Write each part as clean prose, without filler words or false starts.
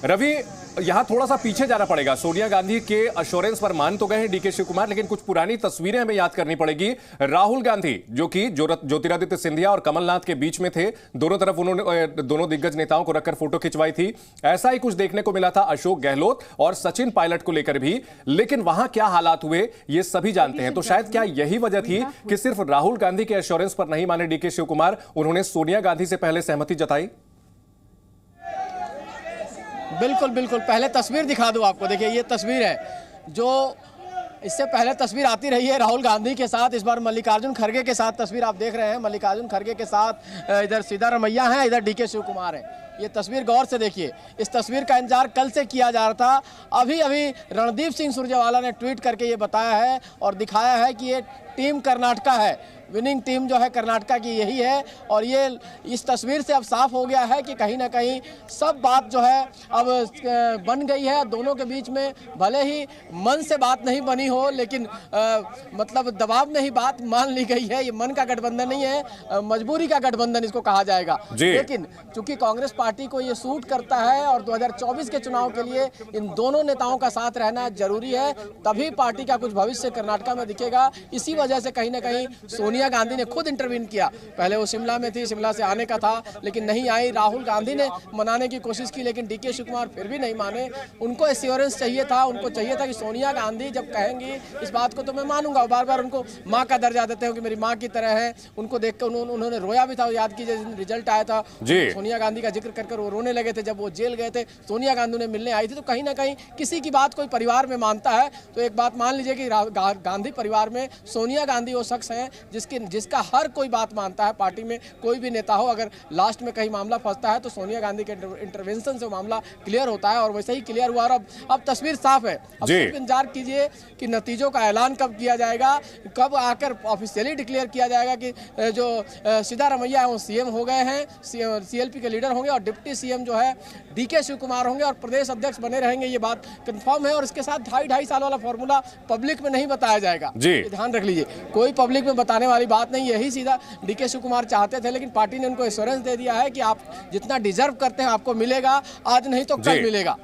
रवि, यहां थोड़ा सा पीछे जाना पड़ेगा। सोनिया गांधी के अश्योरेंस पर मान तो गए हैं डीके शिव कुमार, लेकिन कुछ पुरानी तस्वीरें हमें याद करनी पड़ेगी। राहुल गांधी जो कि ज्योतिरादित्य सिंधिया और कमलनाथ के बीच में थे, दोनों तरफ उन्होंने दोनों दिग्गज नेताओं को रखकर फोटो खिंचवाई थी। ऐसा ही कुछ देखने को मिला था अशोक गहलोत और सचिन पायलट को लेकर भी, लेकिन वहां क्या हालात हुए ये सभी जानते हैं। तो शायद क्या यही वजह थी कि सिर्फ राहुल गांधी के एश्योरेंस पर नहीं माने डीके शिव कुमार, उन्होंने सोनिया गांधी से पहले सहमति जताई। बिल्कुल बिल्कुल, पहले तस्वीर दिखा दूं आपको। देखिए ये तस्वीर है जो इससे पहले तस्वीर आती रही है राहुल गांधी के साथ। इस बार मल्लिकार्जुन खड़गे के साथ तस्वीर आप देख रहे हैं। मल्लिकार्जुन खड़गे के साथ इधर सिद्धारमैया है, इधर डीके शिव कुमार है। ये तस्वीर गौर से देखिए। इस तस्वीर का इंतजार कल से किया जा रहा था। अभी अभी रणदीप सिंह सुरजेवाला ने ट्वीट करके ये बताया है और दिखाया है कि ये टीम कर्नाटका है, विनिंग टीम जो है कर्नाटका की यही है। और ये इस तस्वीर से अब साफ हो गया है कि कहीं ना कहीं सब बात जो है अब बन गई है दोनों के बीच में। भले ही मन से बात नहीं बनी हो, लेकिन मतलब दबाव में ही बात मान ली गई है। ये मन का गठबंधन नहीं है, मजबूरी का गठबंधन इसको कहा जाएगा। लेकिन चूंकि कांग्रेस पार्टी को ये सूट करता है और 2024 के चुनाव के लिए इन दोनों नेताओं का साथ रहना जरूरी है, तभी पार्टी का कुछ भविष्य कर्नाटका में दिखेगा। इसी वजह से कहीं ना कहीं सोनिया गांधी ने खुद इंटरवीन किया। पहले वो शिमला में थी, शिमला से आने का था लेकिन नहीं आई। राहुल गांधी ने मनाने की कोशिश की लेकिन डीके शिव कुमार फिर भी नहीं माने। उनको एश्योरेंस चाहिए था, उनको चाहिए था कि सोनिया गांधी जब कहेंगी इस बात को तो मैं मानूंगा। बार बार उनको माँ का दर्जा देते हो कि मेरी माँ की तरह है। उनको देखकर उन्होंने रोया भी था। याद कीजिए रिजल्ट आया था, सोनिया गांधी का जिक्र कर वो रोने लगे थे जब वो जेल गए थे। सोनिया गांधी ने मिलने आई थी। तो कहीं ना कहीं किसी की बात कोई परिवार में मानता है तो एक बात मान लीजिए कि गांधी परिवार में सोनिया गांधी वो शख्स हैं जिसका हर कोई बात मानता है। पार्टी में कोई भी नेता हो, अगर लास्ट में कहीं मामला फंसता है तो सोनिया गांधी के इंटरवेंशन से मामला क्लियर होता है और वैसे ही क्लियर हुआ। और अब तस्वीर साफ है। अब सिर्फ इंतजार कीजिए कि नतीजों का ऐलान कब किया जाएगा, कब आकर ऑफिशियली डिक्लेयर किया जाएगा कि जो सिद्धारमैया है वो सीएम हो गए हैं, सीएलपी के लीडर होंगे और डिप्टी सीएम जो है डीके शिव कुमार होंगे और प्रदेश अध्यक्ष बने रहेंगे। ये बात कंफर्म है। और इसके साथ 2.5 साल वाला फॉर्मूला पब्लिक में नहीं बताया जाएगा, ध्यान रख लीजिए। कोई पब्लिक में बताने वाली बात नहीं। यही सीधा डीके शिव कुमार चाहते थे, लेकिन पार्टी ने उनको एश्योरेंस दे दिया है कि आप जितना डिजर्व करते हैं आपको मिलेगा, आज नहीं तो कल मिलेगा।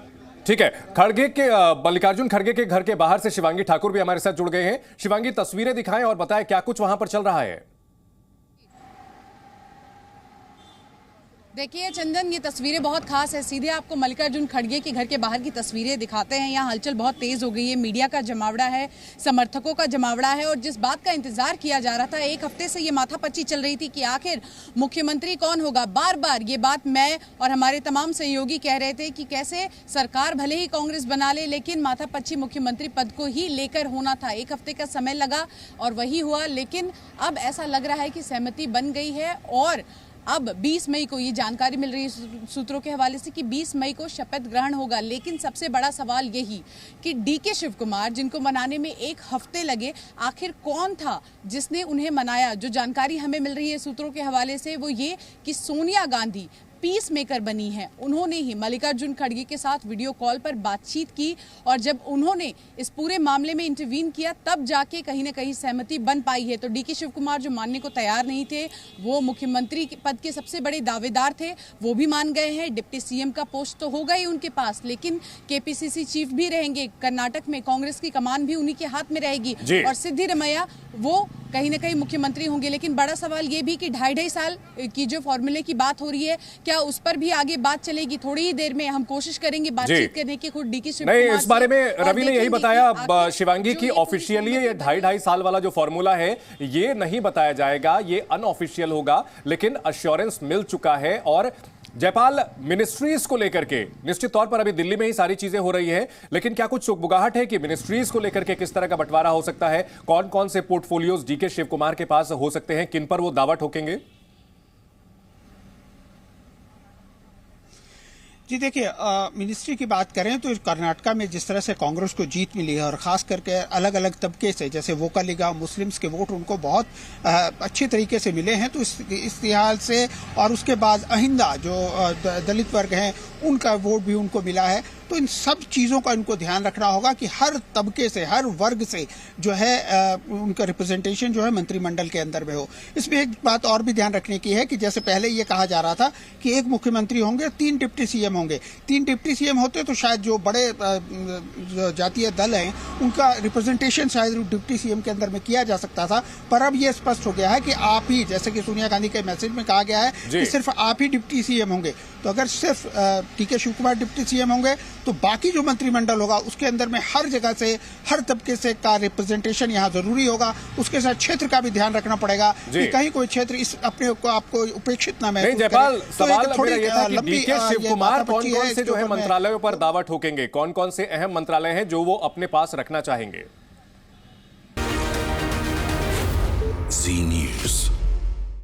ठीक है। खड़गे के मल्लिकार्जुन खड़गे के घर के बाहर से शिवांगी ठाकुर भी हमारे साथ जुड़ गए हैं। शिवांगी, तस्वीरें दिखाएं और बताएं क्या कुछ वहां पर चल रहा है। देखिए चंदन, ये तस्वीरें बहुत खास है। सीधे आपको मल्लिकार्जुन खड़गे के घर के बाहर की तस्वीरें दिखाते हैं। यहाँ हलचल बहुत तेज हो गई है, मीडिया का जमावड़ा है, समर्थकों का जमावड़ा है। और जिस बात का इंतजार किया जा रहा था, एक हफ्ते से ये माथापच्ची चल रही थी कि आखिर मुख्यमंत्री कौन होगा। बार बार ये बात मैं और हमारे तमाम सहयोगी कह रहे थे कि कैसे सरकार भले ही कांग्रेस बना ले, लेकिन माथापच्ची मुख्यमंत्री पद को ही लेकर होना था। एक हफ्ते का समय लगा और वही हुआ। लेकिन अब ऐसा लग रहा है कि सहमति बन गई है और अब 20 मई को ये जानकारी मिल रही है सूत्रों के हवाले से कि 20 मई को शपथ ग्रहण होगा। लेकिन सबसे बड़ा सवाल यही कि डीके शिव कुमार, जिनको मनाने में एक हफ्ते लगे, आखिर कौन था जिसने उन्हें मनाया। जो जानकारी हमें मिल रही है सूत्रों के हवाले से वो ये कि सोनिया गांधी पीस मेकर बनी है। उन्होंने ही मल्लिकार्जुन खड़गे के साथ वीडियो कॉल पर बातचीत की और जब उन्होंने इस पूरे मामले में इंटरवीन किया तब जाके कहीं ना कहीं सहमति बन पाई है। तो डीके शिव कुमार जो मानने को तैयार नहीं थे, वो मुख्यमंत्री पद के सबसे बड़े दावेदार थे, वो भी मान गए हैं। डिप्टी सीएम का पोस्ट तो होगा ही उनके पास, लेकिन केपीसीसी चीफ भी रहेंगे। कर्नाटक में कांग्रेस की कमान भी उन्हीं के हाथ में रहेगी और सिद्धारमैया वो कहीं ना कहीं मुख्यमंत्री होंगे। लेकिन बड़ा सवाल ये भी कि 2.5 साल की जो फॉर्मूले की बात हो रही है, क्या उस पर भी आगे बात चलेगी। थोड़ी ही देर में हम कोशिश करेंगे बातचीत करने की खुद डीके शिव कुमार। इस बारे में रवि ने यही बताया शिवांगी की ऑफिशियली ये 2.5 साल वाला जो फॉर्मूला है ये नहीं बताया जाएगा, ये अनऑफिशियल होगा। लेकिन अश्योरेंस मिल चुका है। और जयपाल, मिनिस्ट्रीज को लेकर के निश्चित तौर पर अभी दिल्ली में ही सारी चीजें हो रही है, लेकिन क्या कुछ चुगबुगाहट है कि मिनिस्ट्रीज को लेकर के किस तरह का बंटवारा हो सकता है, कौन कौन से पोर्टफोलियोज डीके शिव कुमार के पास हो सकते हैं, किन पर वो दावा ठोकेंगे? जी देखिए, मिनिस्ट्री की बात करें तो कर्नाटका में जिस तरह से कांग्रेस को जीत मिली है और खास करके अलग अलग तबके से, जैसे वोकालिगा मुस्लिम्स के वोट उनको बहुत अच्छे तरीके से मिले हैं। तो इस लिहाज से और उसके बाद अहिंदा जो दलित वर्ग हैं उनका वोट भी उनको मिला है। तो इन सब चीज़ों का इनको ध्यान रखना होगा कि हर तबके से, हर वर्ग से जो है उनका रिप्रेजेंटेशन जो है मंत्रिमंडल के अंदर में हो। इसमें एक बात और भी ध्यान रखने की है कि जैसे पहले ये कहा जा रहा था कि एक मुख्यमंत्री होंगे, 3 डिप्टी सीएम होंगे। 3 डिप्टी सीएम होते तो शायद जो बड़े जातीय दल हैं उनका रिप्रेजेंटेशन शायद डिप्टी सीएम के अंदर में किया जा सकता था, पर अब ये स्पष्ट हो गया है कि आप ही, जैसे कि सोनिया गांधी के मैसेज में कहा गया है कि सिर्फ आप ही डिप्टी सीएम होंगे। तो अगर सिर्फ DK. Shivakumar deputy CM होंगे तो बाकी जो मंत्रिमंडल होगा उसके अंदर में हर जगह से, हर तबके से का रिप्रेजेंटेशन यहाँ जरूरी होगा। उसके साथ क्षेत्र का भी ध्यान रखना पड़ेगा कि कहीं कोई क्षेत्र इस अपने को आपको उपेक्षित ना महसूस जयपाल, करे। सवाल मेरा ये था कि डी.के. शिव कुमार कौन कौन से जो है मंत्रालयों पर दावा ठोकेंगे, कौन कौन से अहम मंत्रालय हैं जो वो अपने पास रखना चाहेंगे?